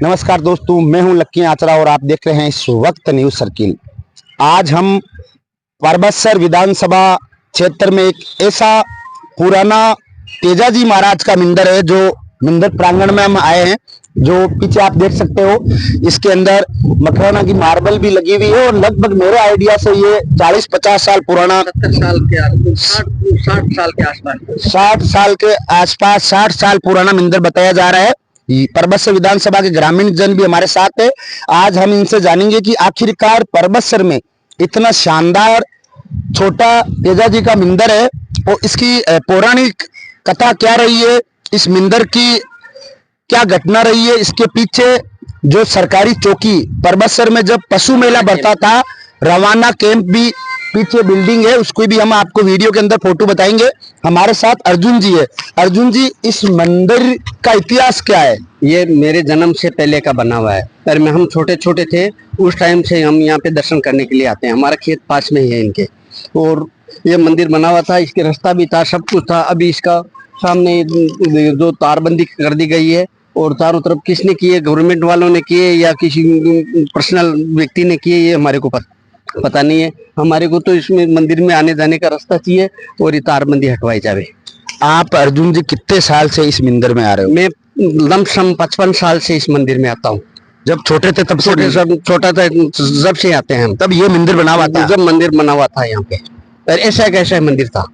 नमस्कार दोस्तों, मैं हूं लक्की आचरा और आप देख रहे हैं इस वक्त न्यूज सर्किल। आज हम परबतसर विधानसभा क्षेत्र में एक ऐसा पुराना तेजाजी महाराज का मंदिर है जो मंदिर प्रांगण में हम आए हैं। जो पीछे आप देख सकते हो, इसके अंदर मकराना की मार्बल भी लगी हुई है और लगभग मेरे आइडिया से ये 40-50 साल पुराना, 70 साल के 60 साल के आसपास 60 साल के आसपास 60 साल पुराना मंदिर बताया जा रहा है। परबतसर विधानसभा के ग्रामीण जन भी हमारे साथ है। आज हम इनसे जानेंगे कि आखिरकार परबतसर में इतना शानदार छोटा तेजाजी का मंदिर है और इसकी पौराणिक कथा क्या रही है, इस मंदिर की क्या घटना रही है, इसके पीछे जो सरकारी चौकी परबतसर में जब पशु मेला बढ़ता था, रवाना कैंप भी पीछे बिल्डिंग है, उसको भी हम आपको वीडियो के अंदर फोटो बताएंगे। हमारे साथ अर्जुन जी है। अर्जुन जी, इस मंदिर का इतिहास क्या है? ये मेरे जन्म से पहले का बना हुआ है। पर में हम छोटे छोटे थे उस टाइम से हम यहाँ पे दर्शन करने के लिए आते हैं। हमारा खेत पास में ही है इनके, और ये मंदिर बना हुआ था, इसके रास्ता भी था, सब कुछ था। अभी इसका सामने जो तारबंदी कर दी गई है, और चारों तरफ किसने किए, गवर्नमेंट वालों ने किए या किसी पर्सनल व्यक्ति ने किए, ये हमारे को पता नहीं है। हमारे को तो इसमें मंदिर में आने जाने का रास्ता चाहिए और ये तारबंदी हटवाई जावे। आप अर्जुन जी कितने साल से इस मंदिर में आ रहे हो? मैं लमसम 55 साल से इस मंदिर में आता हूँ। जब छोटे थे तब से? छोटा था जब से आते हैं हम। तब ये मंदिर बना हुआ था? जब मंदिर बना हुआ था यहाँ पे, पर ऐसा कैसा मंदिर था,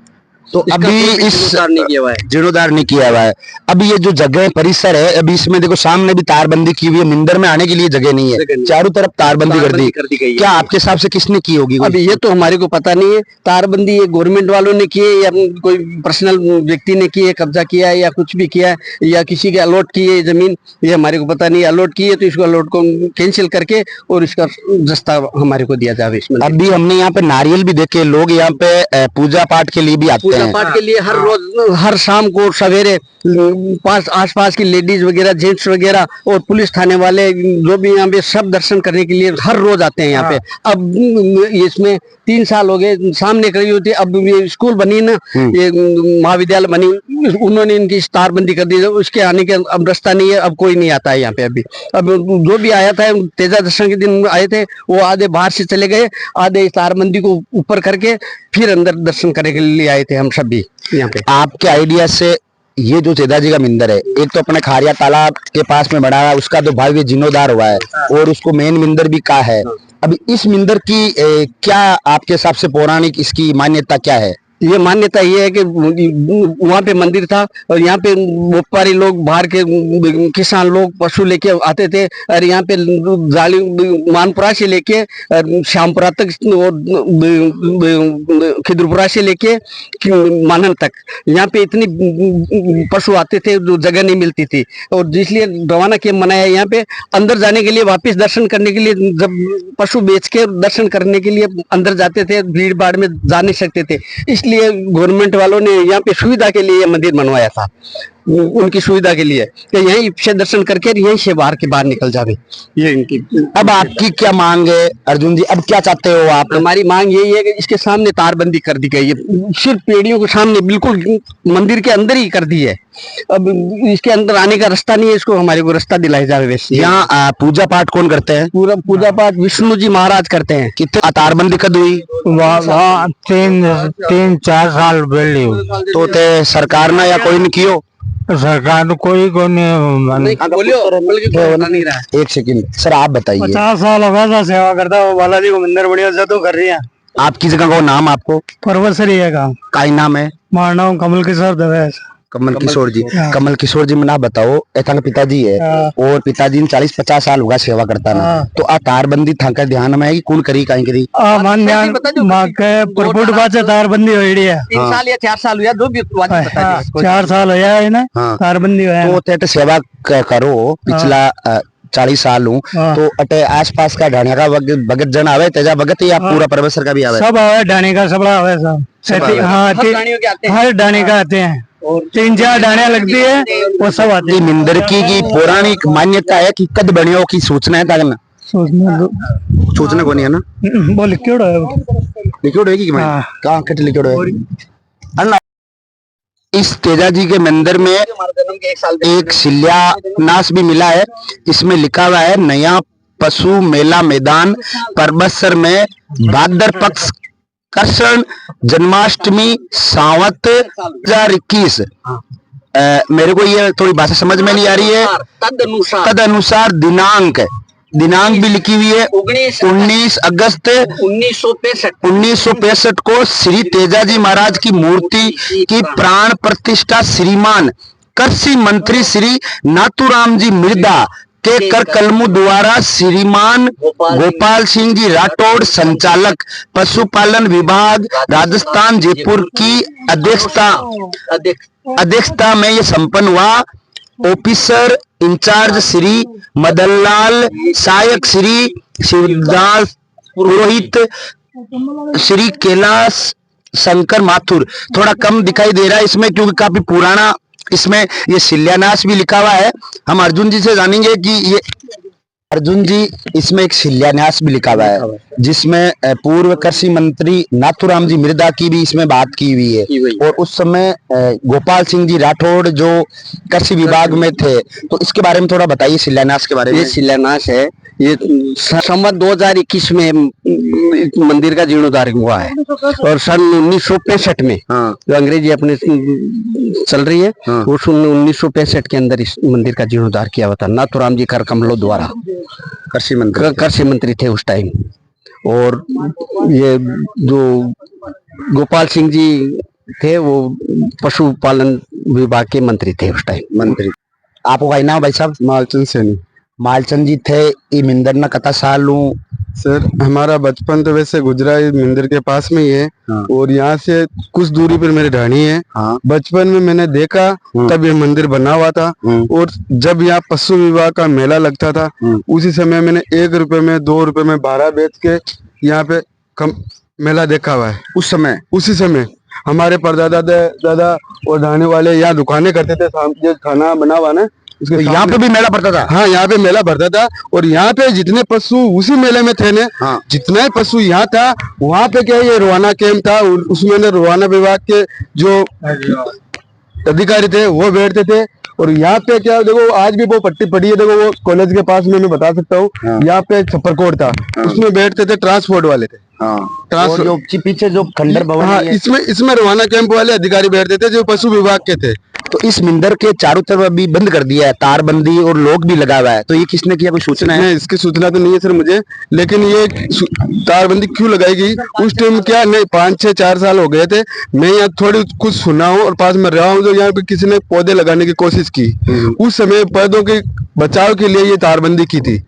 तो अभी इस जीर्णोद्धार नहीं किया हुआ है। अभी ये जो जगह परिसर है, अभी इसमें देखो सामने भी तारबंदी की हुई है, मंदिर में आने के लिए जगह नहीं है, चारों तरफ तारबंदी कर दी गई। क्या आपके हिसाब से किसने की होगी? अभी ये तो हमारे को पता नहीं है। तारबंदी ये गवर्नमेंट वालों ने की है या कोई पर्सनल व्यक्ति ने की है, कब्जा किया है या कुछ भी किया है, या किसी के अलॉट की है जमीन, ये हमारे को पता नहीं। अलॉट की है तो इसको अलॉट को कैंसिल करके और इसका रास्ता हमारे को दिया जाए इसमें। अभी हमने यहाँ पे नारियल भी देखे, लोग यहाँ पे पूजा पाठ के लिए भी आते हैं। पाठ के लिए हर रोज, हर शाम को सवेरे आसपास की लेडीज वगैरह, जेंट्स वगैरह और पुलिस थाने वाले जो भी यहाँ पे सब दर्शन करने के लिए हर रोज आते हैं यहाँ पे। अब इसमें 3 साल हो गए, सामने करी होती। अब ये स्कूल बनी ना, ये महाविद्यालय बनी, उन्होंने इनकी तारबंदी कर दी। उसके आने के अब रास्ता नहीं है, अब कोई नहीं आता है यहाँ पे। अब जो भी आया था तेजा दर्शन के दिन आए थे, वो आधे बाहर से चले गए, आधे तारबंदी को ऊपर करके फिर अंदर दर्शन करने के लिए आए थे हम सब भी यहाँ पे। आपके आइडिया से ये जो तेजाजी का मंदिर है, एक तो अपने खारिया तालाब के पास में बना है, उसका तो भव्य जीर्णोद्धार हुआ है और उसको मेन मंदिर भी कहा है। अभी इस मंदिर की क्या आपके हिसाब से पौराणिक इसकी मान्यता क्या है? ये मान्यता ये है कि वहाँ पे मंदिर था और यहाँ पे व्यापारी लोग, बाहर के किसान लोग पशु लेके आते थे, और यहाँ पे जाली मानपुरा से लेके श्यामपुरा तक और खिद्रपुरा से लेके मानन तक यहाँ पे इतनी पशु आते थे, जो जगह नहीं मिलती थी। और इसलिए रवाना कैंप बनाया है यहाँ पे। अंदर जाने के लिए, वापस दर्शन करने के लिए, जब पशु बेच के दर्शन करने के लिए अंदर जाते थे, भीड़ भाड़ में जा नहीं सकते थे, इसलिए गवर्नमेंट वालों ने यहाँ पे सुविधा के लिए मंदिर बनवाया था, उनकी सुविधा के लिए कि यहीं से दर्शन करके यहीं से बाहर निकल जावे, ये इनकी। अब आपकी क्या मांग है अर्जुन जी? अब क्या चाहते हो आप? हमारी मांग यही है कि इसके सामने तारबंदी कर दी गई है, सिर्फ पेड़ियों के सामने, बिल्कुल मंदिर के अंदर ही कर दी है। अब इसके अंदर आने का रास्ता नहीं है, इसको हमारे को रास्ता दिलाया जावे। वैसे यहाँ पूजा पाठ कौन करते हैं? पूजा पाठ विष्णु जी महाराज करते हैं। कितने तारबंदी कद हुई? 3-4 साल पहले। तो ते सरकार ना या कोई ने कियो? सरकार कोई को नहीं। एक सेकंड सर, आप बताइए। 50 साल हो गया सेवा करता वो बालाजी को मंदिर बढ़िया जदों कर रही है। आपकी जगह का नाम? आपको परबतसर ही है का? का नाम है? हमारा नाम कमल किशोर दवे। कमल किशोर जी। कमल किशोर जी, मैं बताओ, ऐसा पिताजी है और पिताजी ने 40-50 साल होगा सेवा करता ना, तो आ तारबंदी था का ध्यान में है कि कौन करी कहीं करी? मान ध्यान पुरपुट बाचा तारबंदी होड़ी है। 3 साल या 4 साल हुआ, जो भी 4 साल होया है ना तारबंदी होया। तो तेट सेवा करो पिछला 40 साल हूँ, तो अटे आसपास का ढाणिया का भगत जन आवे, तेजा भगत या पूरा परबतसर का भी आवे? सब आवे, ढाणी का सब आवे सब। हाँ, हर ढाणी का आते हैं, 3-4 डानियां लगती है वो सब आती है। मंदिर की पौराणिक मान्यता है कि कद बनियो की सूचना है ताकना? सूचना को नहीं है ना, वो लिक्विड है। लिक्विड है कि कहाँ कट लिक्विड है? इस तेजा जी के मंदिर में एक शिलान्यास भी मिला है। इसमें लिखा हुआ है नया पशु मेला मैदान परबतसर में भाद्र पक्ष कृष्ण जन्माष्टमी सावत 2021। मेरे को ये थोड़ी भाषा समझ में नहीं आ रही है। तद अनुसार दिनांक भी लिखी हुई है 19 अगस्त 1965 को श्री तेजाजी महाराज की मूर्ति की प्राण प्रतिष्ठा श्रीमान कृषि मंत्री श्री नाथूराम जी मिर्दा के कर कलमों द्वारा श्रीमान गोपाल सिंह जी राठौड़ संचालक पशुपालन विभाग राजस्थान जयपुर की अध्यक्षता में ये संपन्न हुआ। ऑफिसर इंचार्ज श्री मदनलाल, सहायक श्री शिवदास पुरोहित, श्री कैलाश शंकर माथुर। थोड़ा कम दिखाई दे रहा है इसमें क्योंकि काफी पुराना इसमें ये शिलान्यास भी लिखा हुआ है। हम अर्जुन जी से जानेंगे कि ये अर्जुन जी इसमें एक शिलान्यास भी लिखा हुआ है जिसमें पूर्व कृषि मंत्री नाथूराम जी मिर्दा की भी इसमें बात की हुई है और उस समय गोपाल सिंह जी राठौड़ जो कृषि विभाग में थे। तो इसके बारे में थोड़ा बताइए शिलान्यास के बारे में। ये शिलान्यास है, ये संवत 2021 में मंदिर का जीर्णोद्धार हुआ है और सन 1965 में जो अंग्रेजी अपने चल रही है वो सन 1965 के अंदर इस मंदिर का जीर्णोद्धार किया हुआ था नाथूराम जी कर कमलों द्वारा। कृषि मंत्री थे उस टाइम। और ये जो गोपाल सिंह जी थे वो पशुपालन विभाग के मंत्री थे उस टाइम। मंत्री आपको भाई नाम भाई साहब? मालचंद सैनी। मालचंद जी थे ये मंदिर ना कता साल हूँ सर हमारा बचपन तो वैसे गुजरा है मंदिर के पास में ही है। और यहाँ से कुछ दूरी पर मेरी ढाणी है। बचपन में मैंने देखा तब ये मंदिर बना हुआ था और जब यहाँ पशु विभाग का मेला लगता था उसी समय मैंने 1 रुपए में 2 रुपए में बारह बेच के यहाँ पे मेला देखा हुआ है। उसी समय हमारे परदादा दादा और ढाणी वाले यहाँ दुकानें करते थे। जो खाना बना हुआ ना उसके तो यहाँ पे भी मेला पड़ता था। हाँ यहाँ पे मेला भरता था और यहाँ पे जितने पशु उसी मेले में थे ने जितना ही पशु यहाँ था वहाँ पे क्या ये रवाना कैंप था। उसमें रवाना विभाग के जो अधिकारी थे वो बैठते थे। और यहाँ पे क्या देखो आज भी वो पट्टी पड़ी है, देखो वो कॉलेज के पास में मैं बता सकता हूँ। यहाँ पे छप्पर कोट था उसमें बैठते थे ट्रांसपोर्ट वाले थे। और जो पीछे जो खंडर भवन हाँ इसमें रवाना कैंप वाले अधिकारी बैठते थे जो पशु विभाग के थे। तो इस मंदिर के चारों तरफ अभी बंद कर दिया है, तारबंदी और लोग भी लगा हुआ है। तो ये किसने किया, कोई सूचना है? इसकी सूचना तो नहीं है सर मुझे, लेकिन ये तारबंदी क्यों लगाई गई उस टाइम क्या नहीं 5-6-4 साल हो गए थे। मैं यहाँ थोड़ी कुछ सुना हूँ और पास में रहा हूँ जो यहाँ पे किसी ने पौधे लगाने की कोशिश की। उस समय पौधों के बचाव के लिए ये तारबंदी की थी।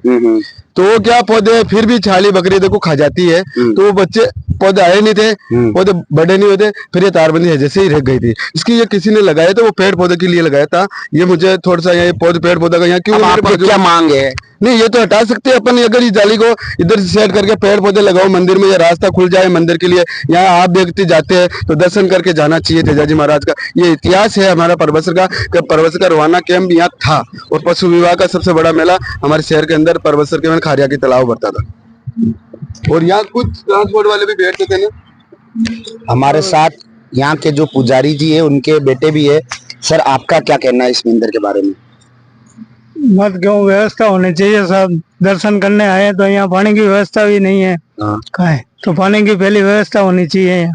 तो वो क्या पौधे फिर भी छाली बकरी देखो खा जाती है तो वो बच्चे पौधे आए नहीं थे, पौधे बड़े नहीं होते, फिर ये तारबंदी है जैसे ही रह गई थी। इसकी ये किसी ने लगाया तो वो पेड़ पौधे के लिए लगाया था। ये मुझे थोड़ा सा ये पेड़ पौधा का यहाँ क्यों क्या मांग है? नहीं ये तो हटा सकते हैं अपन अगर इस जाली को इधर से सेट करके पेड़ पौधे लगाओ मंदिर में, ये रास्ता खुल जाए मंदिर के लिए। यहाँ आप व्यक्ति जाते हैं तो दर्शन करके जाना चाहिए। तेजाजी महाराज का ये इतिहास है हमारा परबतसर का, परबतसर का रवाना कैंप यहाँ था और पशु विभाग का सबसे बड़ा मेला हमारे शहर के अंदर परबतसर के खारिया की तालाब भरता था। और यहाँ कुछ ट्रांसपोर्ट वाले भी बैठते थे ना। हमारे साथ यहाँ के जो पुजारी जी है उनके बेटे भी है। सर आपका क्या कहना है इस मंदिर के बारे में? मत क्यों व्यवस्था होनी चाहिए, सब दर्शन करने आए तो यहाँ पानी की व्यवस्था भी नहीं है। कहाँ है तो पानी की पहली व्यवस्था होनी चाहिए यहाँ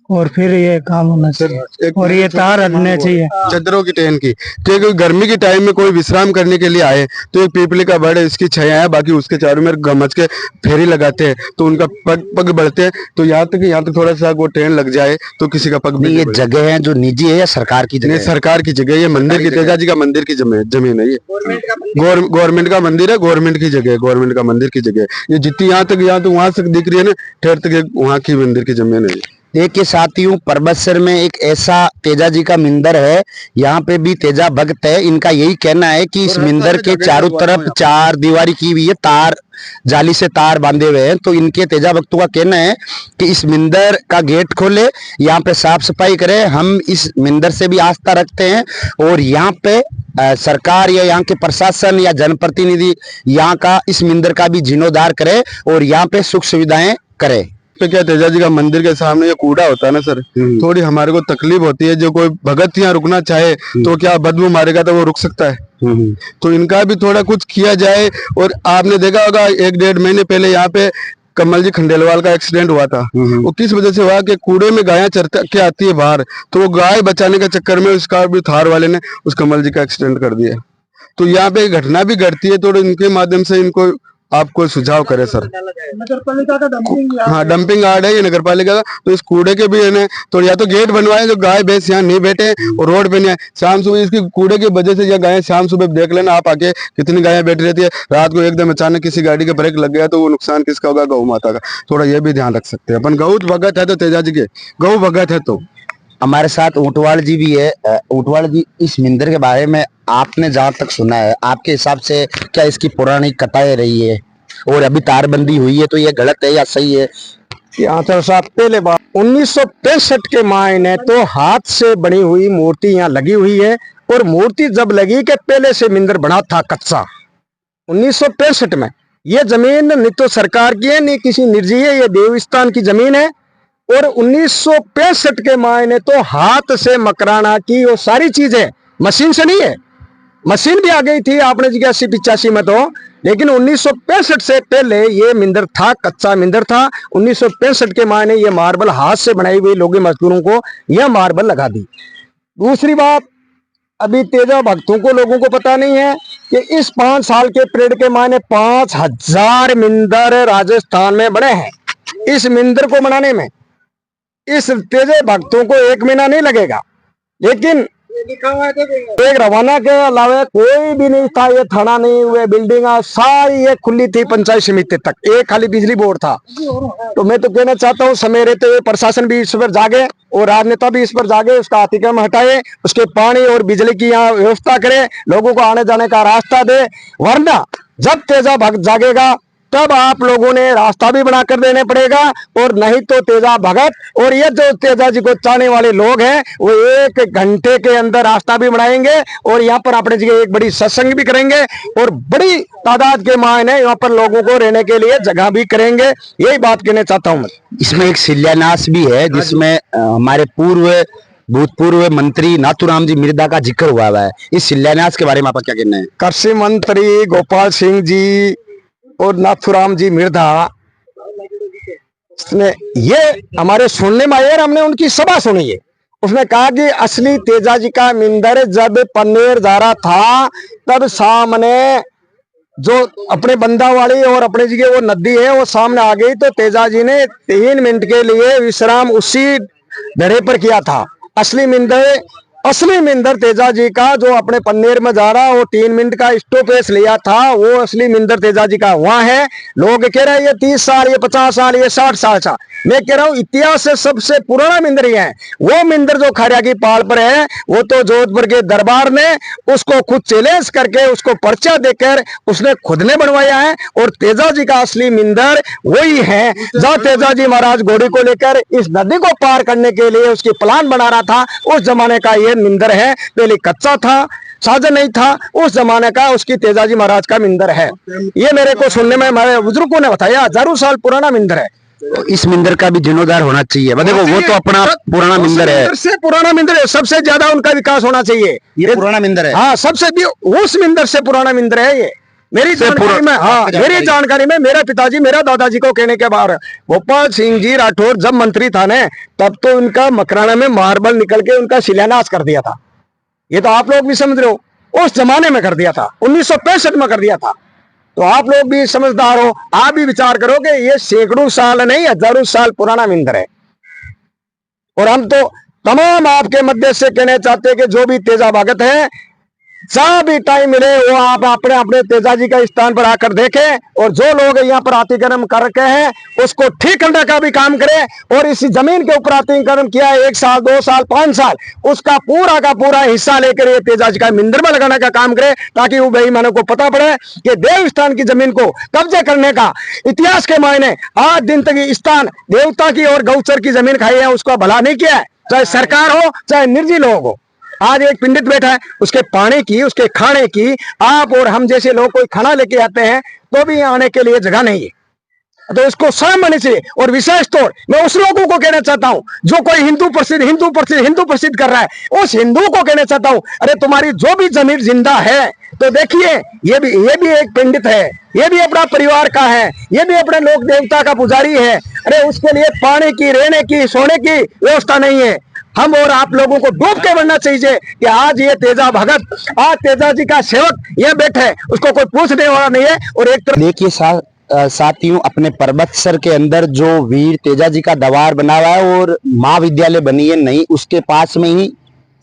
और फिर ये काम होना चाहिए और ये तार हटने चाहिए चद्दरों की टेन की। क्योंकि गर्मी के टाइम में कोई विश्राम करने के लिए आए तो एक पीपली का बड़ इसकी छाया है, बाकी उसके चारों में गमच के फेरी लगाते हैं तो उनका पग बढ़ते हैं। तो यहाँ तक थोड़ा सा वो टेन लग जाए तो किसी का पग भी। ये जगह है जो निजी है या सरकार की जगह? सरकार की जगह, ये मंदिर की तेजाजी का मंदिर की जमीन है। ये गवर्नमेंट का मंदिर है, गवर्नमेंट की जगह है, गवर्नमेंट का मंदिर की जगह है। ये जितनी यहाँ तक वहां तक दिख रही है ना ठेर तक वहाँ की मंदिर की जमीन है। देखिए साथियों परबतसर में एक ऐसा तेजा जी का मंदिर है, यहाँ पे भी तेजा भक्त है। इनका यही कहना है कि इस मंदिर के चारों तरफ 4 दीवारी की हुई है, तार जाली से तार बांधे हुए हैं। तो इनके तेजा भक्तों का कहना है कि इस मंदिर का गेट खोले, यहाँ पे साफ सफाई करे। हम इस मंदिर से भी आस्था रखते हैं और यहाँ पे सरकार या यहाँ के प्रशासन या जनप्रतिनिधि यहाँ का इस मंदिर का भी जीर्णोद्धार करे और यहाँ पे सुख सुविधाएं करे। पे क्या तेजा जी का मंदिर के सामने ये कूड़ा होता है ना सर, थोड़ी हमारे को तकलीफ होती है। जो कोई भगत यहाँ रुकना चाहे तो क्या बदबू मारेगा तो वो रुक सकता है। तो इनका भी थोड़ा कुछ किया जाए। और आपने देखा होगा 1-1.5 महीने पहले यहाँ पे कमल जी खंडेलवाल का एक्सीडेंट हुआ था। वो किस वजह से हुआ कि कूड़े में गायें चरते के आती है बाहर, तो वो गाय बचाने के चक्कर में उसका भी थार वाले ने उस कमल जी का एक्सीडेंट कर दिया। तो यहाँ पे घटना भी घटती है, तो इनके माध्यम से इनको आप कोई सुझाव करे सर। नगर पालिका का डंपिंग हाँ, डंपिंग यार्ड है ये नगर पालिका का। तो इस कूड़े के भी है तो या तो गेट बनवाए जो गाय भैंस यहाँ नहीं बैठे और रोड पे नहीं आए। शाम सुबह इसकी कूड़े की वजह से यह गायें शाम सुबह देख लेना आप आके कितनी गायें बैठी रहती है। रात को एकदम अचानक किसी गाड़ी का ब्रेक लग गया तो वो नुकसान किसका होगा? गौ माता का। थोड़ा ये भी ध्यान रख सकते हैं अपन। गौ भगत है तो तेजा जी के गौ भगत है। तो हमारे साथ ऊंटवाल जी भी है। ऊंटवाल जी, इस मंदिर के बारे में आपने जहाँ तक सुना है, आपके हिसाब से क्या इसकी पुरानी कथाएं रही है और अभी तारबंदी हुई है तो ये गलत है या सही है? यहाँ तो साहब पहले बात 1965 के मायने तो हाथ से बनी हुई मूर्ति यहाँ लगी हुई है। और मूर्ति जब लगी कि पहले से मंदिर बना था कच्चा 1965 में। ये जमीन नहीं तो सरकार की है नहीं किसी निर्जी है, ये देवस्थान की जमीन है। और 1965 के मायने तो हाथ से मकराना की वो सारी चीजें, मशीन से नहीं है। मशीन भी आ गई थी आपने जी 80-85 में तो, लेकिन 1965 से पहले ये मंदिर था, कच्चा मंदिर था। 1965 के मायने ये मार्बल हाथ से बनाई हुई लोगों मजदूरों को यह मार्बल लगा दी। दूसरी बात, अभी तेजा भक्तों को लोगों को पता नहीं है कि इस 5 साल के पीरियड के मायने 5000 मंदिर राजस्थान में बने हैं। इस मंदिर को बनाने में इस तेजे भक्तों को 1 महीना नहीं लगेगा। लेकिन एक रवाना के अलावा कोई भी नहीं था। ये थाना नहीं हुए, बिल्डिंग सारी ये खुली थी पंचायत समिति तक, एक खाली बिजली बोर्ड था। तो मैं तो कहना चाहता हूँ समय रहते हुए प्रशासन भी इस पर जागे और राजनेता भी इस पर जागे, उसका अतिक्रमण हटाए, उसके पानी और बिजली की यहाँ व्यवस्था करे, लोगों को आने जाने का रास्ता दे। वरना जब तेजा भक्त जागेगा तब आप लोगों ने रास्ता भी बना कर देने पड़ेगा। और नहीं तो तेजा भगत और ये जो तेजा जी को चाहने वाले लोग हैं वो 1 घंटे के अंदर रास्ता भी बनाएंगे और यहाँ पर अपने जी एक बड़ी सत्संग भी करेंगे और बड़ी तादाद के मायने यहाँ पर लोगों को रहने के लिए जगह भी करेंगे। यही बात कहना चाहता हूँ मैं। इसमें एक शिलान्यास भी है जिसमें हमारे भूतपूर्व मंत्री नाथूराम जी मिर्धा का जिक्र हुआ है। इस शिलान्यास के बारे में आपका क्या कहना है? कृषि मंत्री गोपाल सिंह जी और नाथूराम जी मिर्धा ने ये हमारे सुनने में आए, हमने उनकी सभा सुनी है। उसने कहा कि असली तेजा जी का मंदिर जब पन्नेर जा रहा था तब सामने जो अपने बंदावाड़ी और अपने जी के वो नदी है वो सामने आ गई। तो तेजा जी ने 3 मिनट के लिए विश्राम उसी दरे पर किया था। असली मंदिर तेजा जी का जो अपने पन्नेर में जा रहा वो 3 मिनट का स्टॉपेज लिया था, वो असली मंदिर तेजा जी का वहां है। लोग कह रहे हैं ये 30 साल, ये 50 साल, ये 60 साल का। मैं कह रहा हूँ इतिहास से सबसे पुराना मंदिर ही है। वो मंदिर जो खरिया की पहाड़ पर है वो तो जोधपुर के दरबार ने उसको खुद चैलेंज करके उसको पर्चा देकर उसने खुद ने बनवाया है। और तेजा जी का असली मंदिर वही है जहाँ तेजा जी महाराज घोड़ी को लेकर इस नदी को पार करने के लिए उसकी प्लान बना रहा था। उस जमाने का ये मंदिर है, पहले कच्चा था, साजन नहीं था, उस जमाने का उसकी तेजाजी महाराज का मंदिर है। ये मेरे को सुनने में हमारे बुजुर्गों ने बताया, हजारों साल पुराना मंदिर है। तो इस मंदिर का भी जीर्णोद्धार होना चाहिए। देखो वो तो अपना पुराना मंदिर है, सबसे पुराना मंदिर है, सबसे ज्यादा उनका विकास होना चाहिए। ये पुराना मंदिर है। हाँ, सबसे भी उस मंदिर से पुराना मंदिर है ये। मेरी जानकारी में, हाँ मेरी जानकारी में मेरा पिताजी मेरा दादाजी को कहने के बाद गोपाल सिंह जी राठौर जब मंत्री था ने तब तो उनका मकराना में मार्बल निकल के उनका शिलान्यास कर दिया था। ये तो आप लोग भी समझ रहे हो, उस जमाने में कर दिया था, 1965 में कर दिया था। तो आप लोग भी समझदार हो, आप भी विचार करो कि ये सैकड़ों साल नहीं, हजारों साल पुराना मंदिर है। और हम तो तमाम आपके मध्य से कहना चाहते हैं कि जो भी तेजा भगत है, जहां भी टाइम मिले वो आप अपने अपने तेजा जी का स्थान पर आकर देखें और जो लोग यहाँ पर अतिक्रमण कर रखे हैं उसको ठीक करने का भी काम करें। और इस जमीन के ऊपर अतिक्रमण किया है 1 साल 2 साल 5 साल, उसका पूरा का पूरा हिस्सा लेकर ये तेजा जी का मंदिर में लगाने का काम करें, ताकि वो बेईमानों को पता पड़े कि देवस्थान की जमीन को कब्जा करने का इतिहास के मायने आज दिन तक स्थान देवता की और गौचर की जमीन खाई है, उसका भला नहीं किया है, चाहे सरकार हो चाहे निर्जी लोग हो। आज एक पंडित बैठा है, उसके पानी की उसके खाने की आप और हम जैसे लोग कोई खाना लेके आते हैं तो भी यहाँ आने के लिए जगह नहीं है। तो इसको शर्म आनी चाहिए। और विशेष तौर मैं उस लोगों को कहना चाहता हूं जो कोई हिंदू प्रसिद्ध कर रहा है, उस हिंदू को कहना चाहता हूं, अरे तुम्हारी जो भी जमीर जिंदा है तो देखिए ये भी एक पंडित है, ये भी अपना परिवार का है, ये भी अपने लोक देवता का पुजारी है। अरे उसके लिए पानी की, रहने की, सोने की व्यवस्था नहीं है। हम और आप लोगों को डूब के बनना चाहिए कि आज ये तेजा भगत, आज तेजा जी का सेवक ये बैठे है, उसको कोई पूछने वाला नहीं है। और एक तरफ देखिए साथियों, अपने पर्वतसर के अंदर जो वीर तेजा जी का दरबार बना हुआ है और महाविद्यालय बनी है नहीं, उसके पास में ही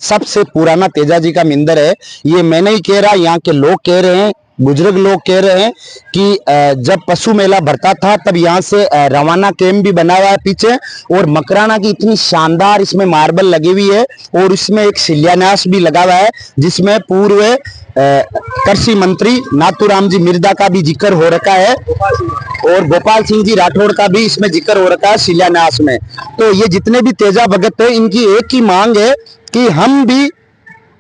सबसे पुराना तेजा जी का मंदिर है। ये मैं नहीं कह रहा, यहाँ के लोग कह रहे हैं, बुजुर्ग लोग कह रहे हैं कि जब पशु मेला भरता था तब यहाँ से रवाना कैंप भी बना हुआ है पीछे, और मकराना की इतनी शानदार इसमें मार्बल लगी हुई है और इसमें एक शिलान्यास भी लगा हुआ है जिसमें पूर्व कृषि मंत्री नाथूराम जी मिर्दा का भी जिक्र हो रखा है और गोपाल सिंह जी राठौड़ का भी इसमें जिक्र हो रखा है शिलान्यास में। तो ये जितने भी तेजा भगत है इनकी एक ही मांग है कि हम भी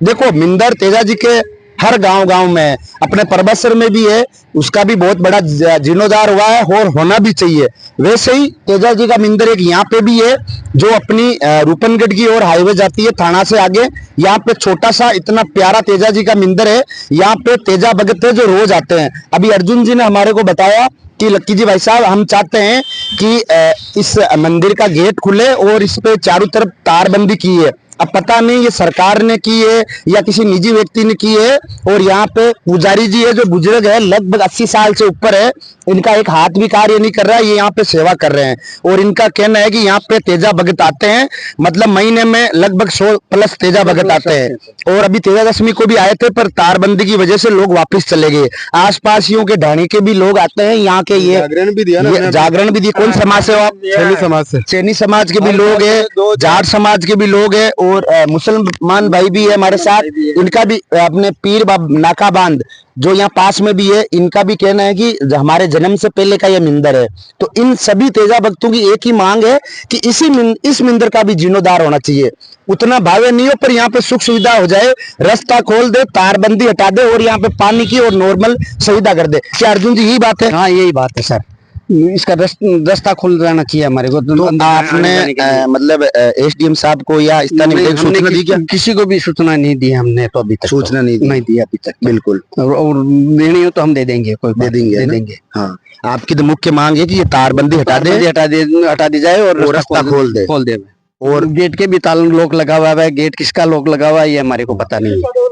देखो, मिंदर तेजा जी के हर गांव में है, अपने पर्वतसर में भी है, उसका भी बहुत बड़ा जीर्णोद्धार हुआ है और होना भी चाहिए। वैसे ही तेजा जी का मंदिर एक यहाँ पे भी है जो अपनी रूपनगढ़ की ओर हाईवे जाती है थाना से आगे। यहाँ पे छोटा सा इतना प्यारा तेजा जी का मंदिर है, यहाँ पे तेजा भगत है जो रोज आते हैं। अभी अर्जुन जी ने हमारे को बताया कि लक्की जी भाई साहब, हम चाहते हैं कि इस मंदिर का गेट खुले और इस पे चारों तरफ तारबंदी की है। अब पता नहीं ये सरकार ने की है या किसी निजी व्यक्ति ने की है। और यहाँ पे पुजारी जी है जो बुजुर्ग है, लगभग 80 साल से ऊपर है, इनका एक हाथ भी कार्य नहीं कर रहा है, ये यहाँ पे सेवा कर रहे हैं। और इनका कहना है कि यहाँ पे तेजा भगत आते हैं, मतलब महीने में लगभग 100+ तेजा भगत आते हैं। और अभी तेजा दशमी को भी आए थे पर तारबंदी की वजह से लोग वापिस चले गए। आसपासियों के ढाणी के भी लोग आते हैं, यहाँ के ये जागरण भी दिया। कौन समाज से हो आप? सैनी समाज से। सैनी समाज के भी लोग है, जाट समाज के भी लोग है और मुसलमान भाई भी है हमारे साथ। इनका भी अपने पीर नाका बांध जो यहाँ पास में भी है, इनका भी कहना है कि हमारे जन्म से पहले का ये मंदिर है। तो इन सभी तेजा भक्तों की एक ही मांग है कि इस मंदिर का भी जीर्णोद्धार होना चाहिए। उतना भावे नहीं हो पर यहाँ पे सुख सुविधा हो जाए, रास्ता खोल दे, तारबंदी हटा दे और यहाँ पे पानी की और नॉर्मल सुविधा कर दे। क्या अर्जुन जी यही बात है? हाँ यही बात है सर, इसका रास्ता खुल जाना चाहिए हमारे को। तो आपने मतलब एसडीएम साहब को या स्थानीय सूचना दी क्या? किसी को भी सूचना नहीं दी हमने तो अभी तक, सूचना नहीं दी अभी तक। बिल्कुल, और देनी हो तो हम दे देंगे, कोई दे देंगे। हाँ, आपकी तो मुख्य मांग है कि ये तारबंदी हटा दी जाए और रास्ता खोल दे। और गेट के भी ताला लॉक लगा हुआ है, गेट किसका लॉक लगा हुआ है ये हमारे को पता नहीं है।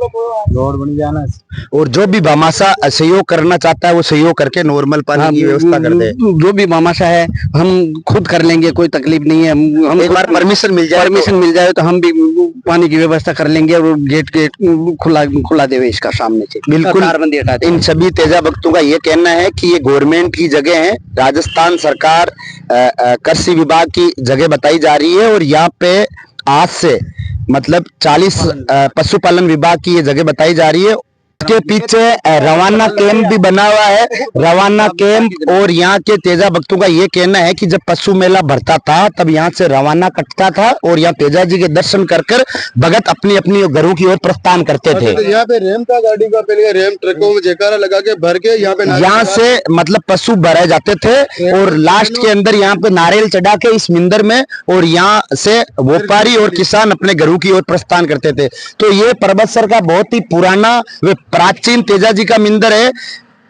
रोड बन जाना। और जो भी भामाशाह सहयोग करना चाहता है वो सहयोग करके नॉर्मल पानी की व्यवस्था कर दे। जो भी भामाशाह है हम खुद कर लेंगे, कोई तकलीफ नहीं है। हम एक बार परमिशन मिल जाए तो हम भी पानी की व्यवस्था कर लेंगे और गेट खुला देवे इसका सामने से। बिल्कुल, इन सभी तेजा भक्तों का ये कहना है कि ये गवर्नमेंट की जगह है, राजस्थान सरकार कृषि विभाग की जगह बताई जा रही है और यहाँ पे आज से मतलब 40 पशुपालन विभाग की ये जगह बताई जा रही है। के पीछे रवाना कैंप भी बना हुआ है, रवाना कैंप। और यहाँ के तेजा भक्तों का ये कहना है कि जब पशु मेला भरता था तब यहाँ से रवाना कटता था और यहाँ तेजा जी के दर्शन कर भगत अपनी अपनी घरों की ओर प्रस्थान करते थे। यहाँ पे रैम था, गाड़ी का पहले रैम ट्रकों में जयकारा लगा के भर के यहाँ से मतलब पशु भरे जाते थे और लास्ट के अंदर यहाँ पे नारियल चढ़ा के इस मंदिर में, और यहाँ से व्यापारी और किसान अपने घरों की ओर प्रस्थान करते थे। तो ये पर्वतसर का बहुत ही पुराना व प्राचीन तेजा जी का मंदिर है।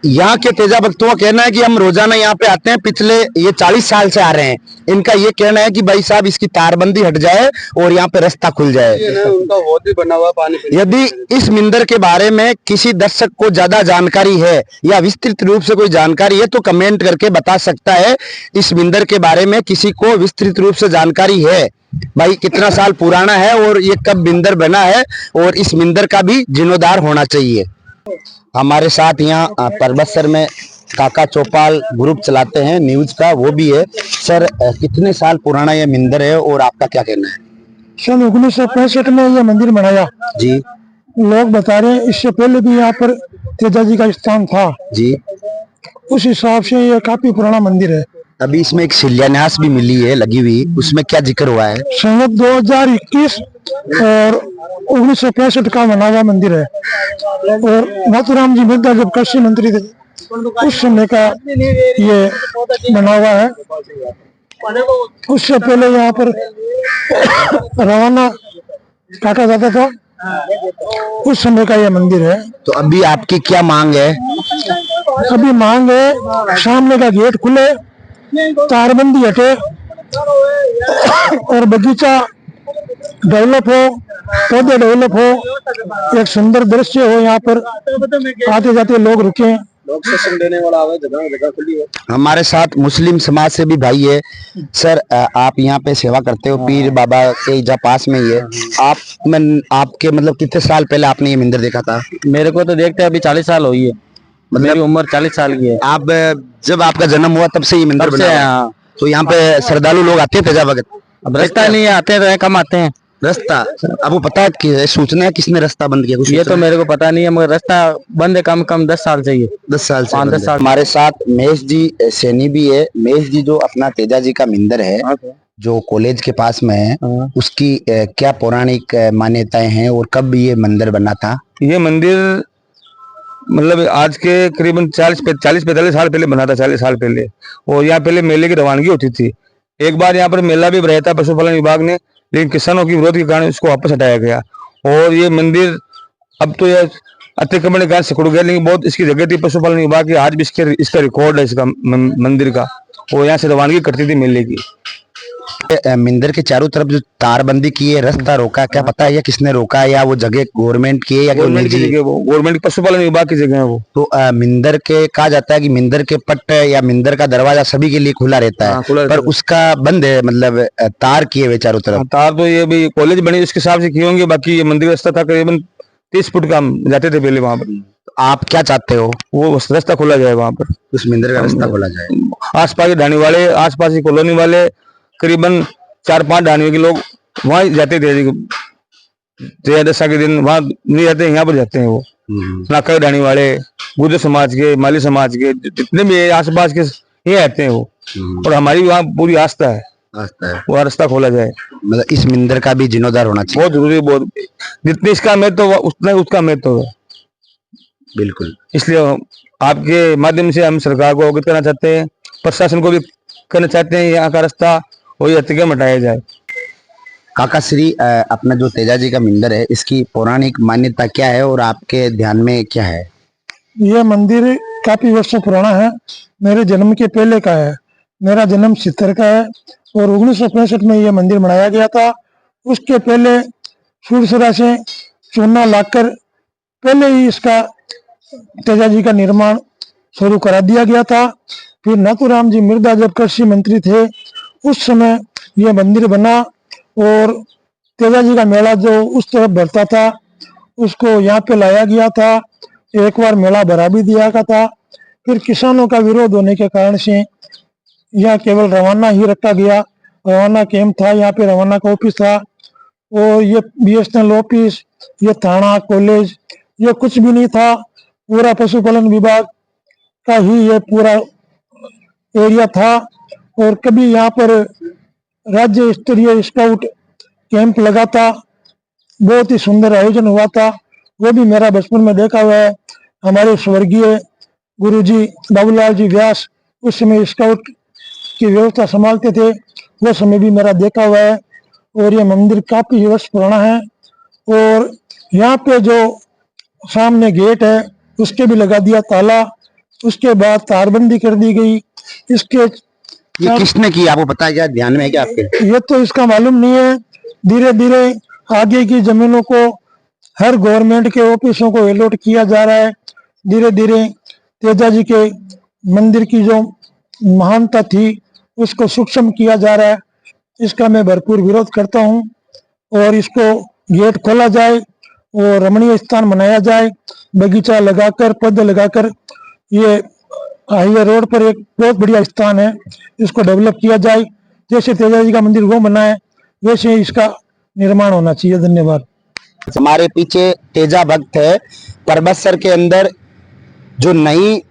यहाँ के तेजा भक्तों का कहना है कि हम रोजाना यहाँ पे आते हैं, पिछले ये 40 साल से आ रहे हैं। इनका ये कहना है कि भाई साहब इसकी तारबंदी हट जाए और यहाँ पे रास्ता खुल जाए। उनका बहुत ही बना हुआ पानी। यदि इस मंदिर के बारे में किसी दर्शक को ज्यादा जानकारी है या विस्तृत रूप से कोई जानकारी है तो कमेंट करके बता सकता है। इस मंदिर के बारे में किसी को विस्तृत रूप से जानकारी है, भाई कितना साल पुराना है और ये कब मंदिर बना है, और इस मंदिर का भी जीर्णोद्धार होना चाहिए। हमारे साथ यहाँ पर्वतसर में काका चौपाल ग्रुप चलाते हैं न्यूज का, वो भी है। सर, कितने साल पुराना ये मंदिर है और आपका क्या कहना है? सन 1965 में ये मंदिर बनाया जी। लोग बता रहे हैं इससे पहले भी यहाँ पर तेजा जी का स्थान था जी। उस हिसाब से ये काफी पुराना मंदिर है। अभी इसमें एक शिलान्यास भी मिली है लगी हुई, उसमें क्या जिक्र हुआ है? सन 2021 और 1965 का बना हुआ मंदिर है। और नाथूराम जी मिर्दा जब कृषि मंत्री थे उस समय का ये बना हुआ है। उससे पहले यहाँ पर रवाना काटा जाता था, उस समय का ये मंदिर है। तो अभी आपकी क्या मांग है? अभी मांग है सामने का गेट खुले, तारबंदी हटे और बगीचा डेवलप हो, पौधे डेवलप हो, एक सुंदर दृश्य हो, यहाँ पर आते जाते लोग रुके। हमारे साथ मुस्लिम समाज से भी भाई है। सर आप यहाँ पे सेवा करते हो पीर बाबा के जहाँ पास में ही है। आपके मतलब कितने साल पहले आपने ये मंदिर देखा था? मेरे को तो देखते अभी 40 साल हुई है, मेरी उम्र 40 साल की है। आप जब आपका जन्म हुआ तब से ये मंदिर तब बना से हुआ है? हाँ। तो यहाँ पे श्रद्धालु लोग आते हैं तेजा भगत? अब रास्ता नहीं आते तो कम आते हैं। रास्ता आपको पता है कि सूचना है किसने रास्ता बंद किया? कुछ ये तो सूचना है? मेरे को पता नहीं है, मगर रास्ता बंद है कम 10 साल से ही। 10 साल से 5-10 बंद है। साल। हमारे साथ महेश जी सैनी भी है। महेश जी जो अपना तेजा जी का मंदिर है जो कॉलेज के पास में है, उसकी क्या पौराणिक मान्यताएं हैं और कब ये मंदिर बना था? ये मंदिर मतलब आज के करीबन 40-45 साल पहले बना था, 40 साल पहले। और यहाँ पहले मेले की रवानगी होती थी। एक बार यहाँ पर मेला भी रहा था पशुपालन विभाग ने, लेकिन किसानों की विरोध के कारण इसको वापस हटाया गया। और ये मंदिर अब तो यह अतिक्रमण के कारण सिकुड़ गया, लेकिन बहुत इसकी जगह थी पशुपालन विभाग की। आज भी इसका रिकॉर्ड है इसका मंदिर का। और यहाँ से रवानगी करती थी मेले की। मंदिर के चारों तरफ जो तारबंदी की है, रास्ता रोका, क्या पता है या किसने रोका है या वो जगह गवर्नमेंट की है या गवर्नमेंट की जगह, वो गवर्नमेंट पशुपालन विभाग की जगह है वो। तो मंदिर के कहा जाता है कि मंदिर के पट या मंदिर का दरवाजा सभी के लिए खुला रहता है, खुला रहता पर उसका बंद है, मतलब तार किए हुए चारों तरफ। तार तो ये भी कॉलेज बनी उसके हिसाब से किए होंगे। बाकी ये मंदिर रास्ता था करीबन 30 फुट का, हम जाते थे पहले वहां पर। तो आप क्या चाहते हो? वो रास्ता खोला जाए वहां पर, उस मंदिर का रास्ता खोला जाए। आसपास के ढाणी वाले, आसपास की कॉलोनी वाले करीबन 4-5 ढाणियों के लोग वहां जाते थे। दशा के दिन वहां नहीं जाते, यहाँ पर जाते हैं वो। नाका के ढाणी वाले, गुर्जर समाज के, माली समाज के, जितने भी आसपास के ये आते हैं वो। और हमारी वहाँ पूरी आस्था है वो रास्ता खोला जाए। मतलब इस मंदिर का भी जीर्णोद्धार होना चाहिए। बहुत जरूरी, बहुत। जितनी इसका महत्व तो उतना उसका महत्व है। बिल्कुल। इसलिए आपके माध्यम से हम सरकार को अवगत करना चाहते हैं, प्रशासन को भी करना चाहते हैं, यहाँ का रास्ता और ये अतिक्रमण हटाया जाए। काका श्री अपना जो तेजा जी का मंदिर है, इसकी पौराणिक मान्यता क्या है और आपके ध्यान में क्या है? ये मंदिर काफी वर्षों पुराना है, मेरे जन्म के पहले का है। मेरा जन्म 70 का है और 1965 में ये मंदिर बनाया गया था। उसके पहले सुरसरा से चूना लाकर पहले ही इसका तेजा जी का निर्माण शुरू करा दिया गया था। फिर नाथूराम जी मिर्धा जब कृषि मंत्री थे उस समय यह मंदिर बना और तेजा जी का मेला जो उस तरफ भरता था उसको यहाँ पे लाया गया था। एक बार मेला भरा भी दिया गया था, फिर किसानों का विरोध होने के कारण से यह केवल रवाना ही रखा गया। रवाना कैंप था, यहाँ पे रवाना का ऑफिस था और ये BSNL ऑफिस, ये थाना, कॉलेज, ये कुछ भी नहीं था। पूरा पशुपालन विभाग का ही ये पूरा एरिया था। और कभी यहाँ पर राज्य स्तरीय स्काउट कैंप लगा था, बहुत ही सुंदर आयोजन हुआ था, वो भी मेरा बचपन में देखा हुआ है। हमारे स्वर्गीय गुरुजी बाबूलाल जी व्यास उस समय स्काउट की व्यवस्था संभालते थे, वो समय भी मेरा देखा हुआ है। और ये मंदिर काफी वर्ष पुराना है और यहाँ पे जो सामने गेट है उसके भी लगा दिया ताला, उसके बाद तारबंदी कर दी गई। इसके ये किसने की, आपको पता है क्या? ध्यान में है क्या आपके? ये तो इसका मालूम नहीं है। धीरे धीरे आगे की जमीनों को हर गवर्नमेंट के ऑफिसों को अलॉट किया जा रहा है। धीरे धीरे तेजा जी के मंदिर की जो महानता थी उसको सूक्ष्म किया जा रहा है। इसका मैं भरपूर विरोध करता हूँ और इसको गेट खोला जाए और रमणीय स्थान बनाया जाए, बगीचा लगाकर, पौधे लगाकर। ये हाईवे रोड पर एक बहुत बढ़िया स्थान है, इसको डेवलप किया जाए। जैसे तेजा जी का मंदिर वो बना है वैसे इसका निर्माण होना चाहिए। धन्यवाद। हमारे पीछे तेजा भक्त है। परबतसर के अंदर जो नई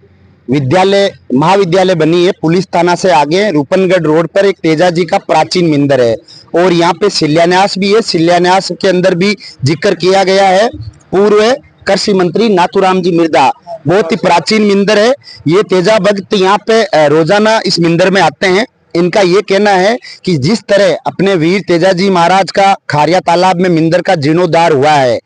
महाविद्यालय बनी है, पुलिस थाना से आगे रूपनगढ़ रोड पर एक तेजा जी का प्राचीन मंदिर है और यहाँ पे शिलान्यास भी है। शिलान्यास के अंदर भी जिक्र किया गया है पूर्व कृषि मंत्री नाथूराम जी मिर्धा। बहुत ही प्राचीन मंदिर है। ये तेजा भक्त यहाँ पे रोजाना इस मंदिर में आते हैं। इनका ये कहना है कि जिस तरह अपने वीर तेजाजी महाराज का खारिया तालाब में मंदिर का जीर्णोद्धार हुआ है,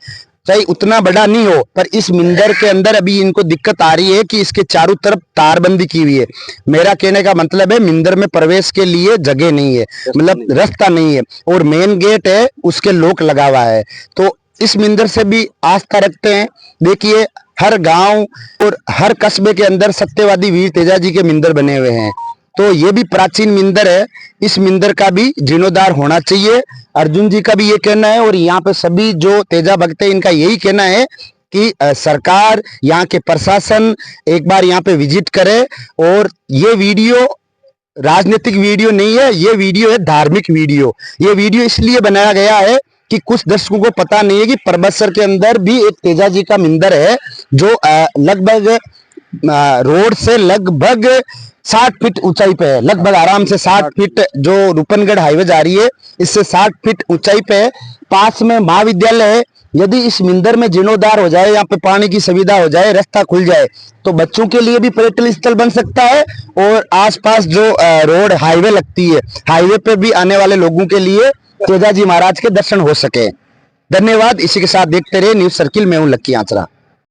चाहे उतना बड़ा नहीं हो, पर इस मंदिर के अंदर अभी इनको दिक्कत आ रही है कि इसके चारों तरफ तारबंदी की हुई है। मेरा कहने का मतलब है मंदिर में प्रवेश के लिए जगह नहीं है, मतलब रास्ता नहीं है, और मेन गेट है उसके लॉक लगा हुआ है। तो इस मंदिर से भी आस्था रखते हैं। देखिए हर गांव और हर कस्बे के अंदर सत्यवादी वीर तेजाजी के मंदिर बने हुए हैं। तो ये भी प्राचीन मंदिर है, इस मंदिर का भी जीर्णोद्धार होना चाहिए। अर्जुन जी का भी ये कहना है, और यहाँ पे सभी जो तेजा भक्त है इनका यही कहना है कि सरकार, यहाँ के प्रशासन एक बार यहाँ पे विजिट करे। और ये वीडियो राजनीतिक वीडियो नहीं है, ये वीडियो है धार्मिक वीडियो। ये वीडियो इसलिए बनाया गया है कि कुछ दर्शकों को पता नहीं है कि परबतसर के अंदर भी एक तेजाजी का मंदिर है, जो लगभग रोड से लगभग 60 फीट ऊंचाई पे है। लगभग आराम से 60 फीट, जो रूपनगढ़ हाईवे जा रही है इससे 60 फीट ऊंचाई पे है। पास में महाविद्यालय है। यदि इस मंदिर में जीर्णोद्धार हो जाए, यहाँ पे पानी की सुविधा हो जाए, रास्ता खुल जाए, तो बच्चों के लिए भी पर्यटन स्थल बन सकता है। और आसपास जो रोड हाईवे लगती है, हाईवे पे भी आने वाले लोगों के लिए तेजाजी महाराज के दर्शन हो सके। धन्यवाद। इसी के साथ देखते रहे न्यूज सर्किल। मैं हूं लक्की आंचरा।